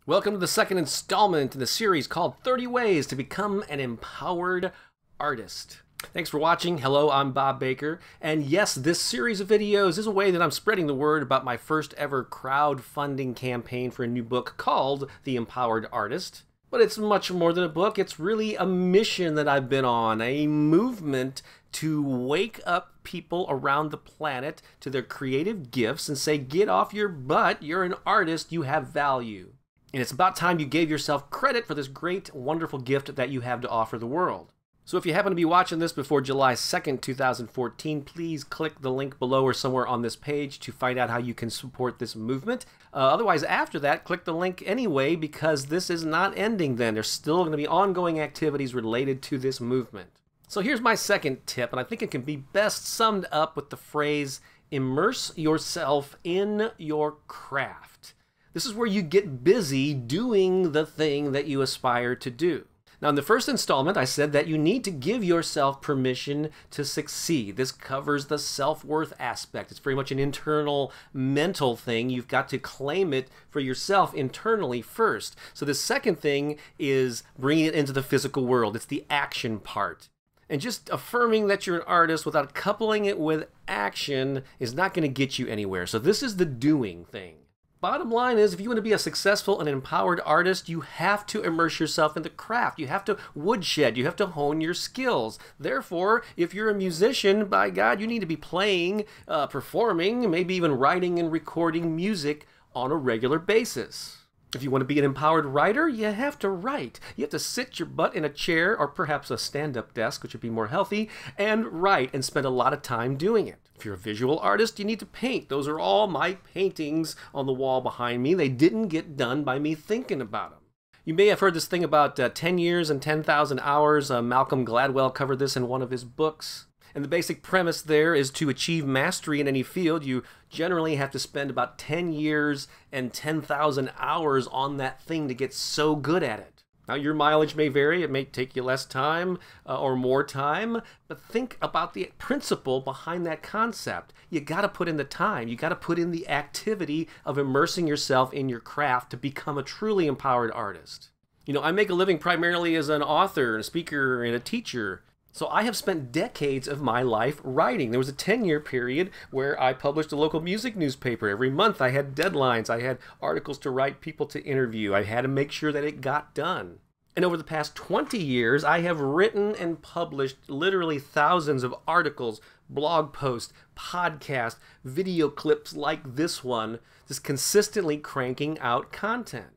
Welcome to the second installment in the series called 30 Ways to Become an Empowered Artist. Thanks for watching. Hello, I'm Bob Baker. And yes, this series of videos is a way that I'm spreading the word about my first ever crowdfunding campaign for a new book called The Empowered Artist. But it's much more than a book. It's really a mission that I've been on, a movement to wake up people around the planet to their creative gifts and say, get off your butt, you're an artist, you have value. And it's about time you gave yourself credit for this great, wonderful gift that you have to offer the world. So if you happen to be watching this before July 2nd, 2014, please click the link below or somewhere on this page to find out how you can support this movement. Otherwise, after that, click the link anyway, because this is not ending then. There's still going to be ongoing activities related to this movement. So here's my second tip, and I think it can be best summed up with the phrase, immerse yourself in your craft. This is where you get busy doing the thing that you aspire to do. Now, in the first installment, I said that you need to give yourself permission to succeed. This covers the self-worth aspect. It's very much an internal mental thing. You've got to claim it for yourself internally first. So the second thing is bringing it into the physical world. It's the action part. And just affirming that you're an artist without coupling it with action is not going to get you anywhere. So this is the doing thing. Bottom line is, if you want to be a successful and empowered artist, you have to immerse yourself in the craft. You have to woodshed. You have to hone your skills. Therefore, if you're a musician, by God, you need to be playing, performing, maybe even writing and recording music on a regular basis. If you want to be an empowered writer, you have to write. You have to sit your butt in a chair or perhaps a stand-up desk, which would be more healthy, and write and spend a lot of time doing it. If you're a visual artist, you need to paint. Those are all my paintings on the wall behind me. They didn't get done by me thinking about them. You may have heard this thing about 10 years and 10,000 hours. Malcolm Gladwell covered this in one of his books. And the basic premise there is to achieve mastery in any field, you generally have to spend about 10 years and 10,000 hours on that thing to get so good at it. Now, your mileage may vary. It may take you less time or more time, but think about the principle behind that concept. You got to put in the time. You got to put in the activity of immersing yourself in your craft to become a truly empowered artist. You know, I make a living primarily as an author, and a speaker, and a teacher. So I have spent decades of my life writing. There was a 10-year period where I published a local music newspaper. Every month I had deadlines. I had articles to write, people to interview. I had to make sure that it got done. And over the past 20 years, I have written and published literally thousands of articles, blog posts, podcasts, video clips like this one, just consistently cranking out content.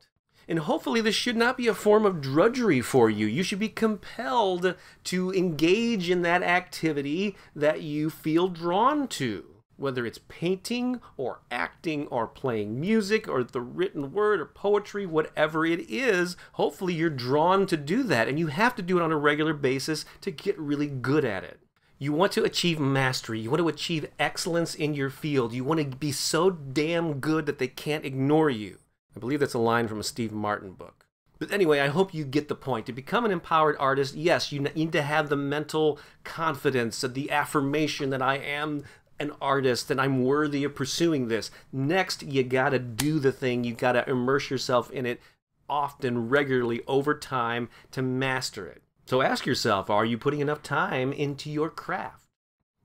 And hopefully this should not be a form of drudgery for you. You should be compelled to engage in that activity that you feel drawn to. Whether it's painting or acting or playing music or the written word or poetry, whatever it is, hopefully you're drawn to do that. And you have to do it on a regular basis to get really good at it. You want to achieve mastery. You want to achieve excellence in your field. You want to be so damn good that they can't ignore you. I believe that's a line from a Steve Martin book. But anyway, I hope you get the point. To become an empowered artist, yes, you need to have the mental confidence, the affirmation that I am an artist and I'm worthy of pursuing this. Next, you got to do the thing. You got to immerse yourself in it often, regularly, over time to master it. So ask yourself, are you putting enough time into your craft?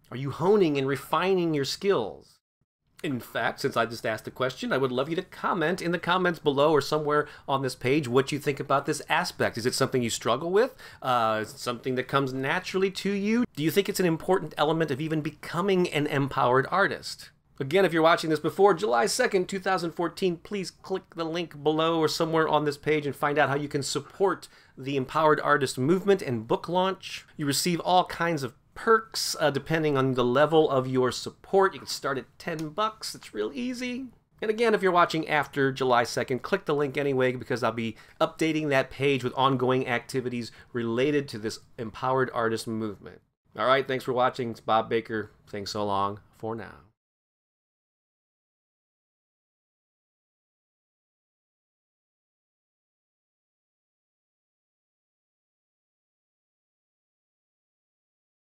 Are you honing and refining your skills? In fact, since I just asked the question, I would love you to comment in the comments below or somewhere on this page what you think about this aspect. Is it something you struggle with? Is it something that comes naturally to you? Do you think it's an important element of even becoming an empowered artist? Again, if you're watching this before July 2nd, 2014, please click the link below or somewhere on this page and find out how you can support the Empowered Artist movement and book launch. You receive all kinds of perks depending on the level of your support. You can start at $10. It's real easy. And again, if you're watching after July 2nd, click the link anyway, because I'll be updating that page with ongoing activities related to this empowered artist movement. All right, thanks for watching. It's Bob Baker saying so long for now.